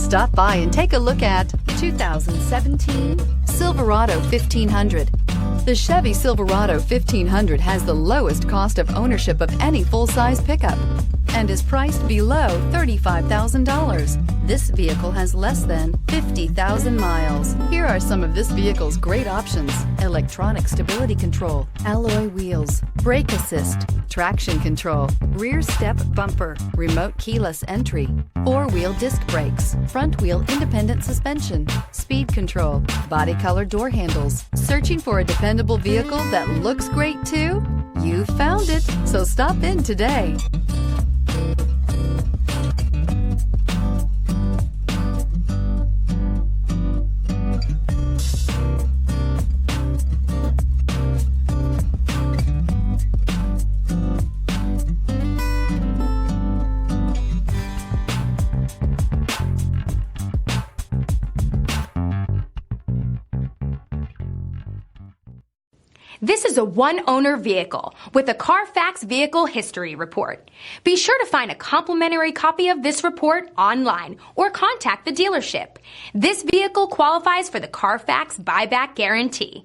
Stop by and take a look at 2017 Silverado 1500. The Chevy Silverado 1500 has the lowest cost of ownership of any full-size pickup and is priced below $35,000. This vehicle has less than 50,000 miles. Here are some of this vehicle's great options: electronic stability control, alloy wheels, brake assist, traction control, rear step bumper, remote keyless entry, four-wheel disc brakes, front wheel independent suspension, speed control, body color door handles. Searching for a dependable vehicle that looks great too? You found it, so stop in today. This is a one-owner vehicle with a Carfax Vehicle History Report. Be sure to find a complimentary copy of this report online or contact the dealership. This vehicle qualifies for the Carfax Buyback Guarantee.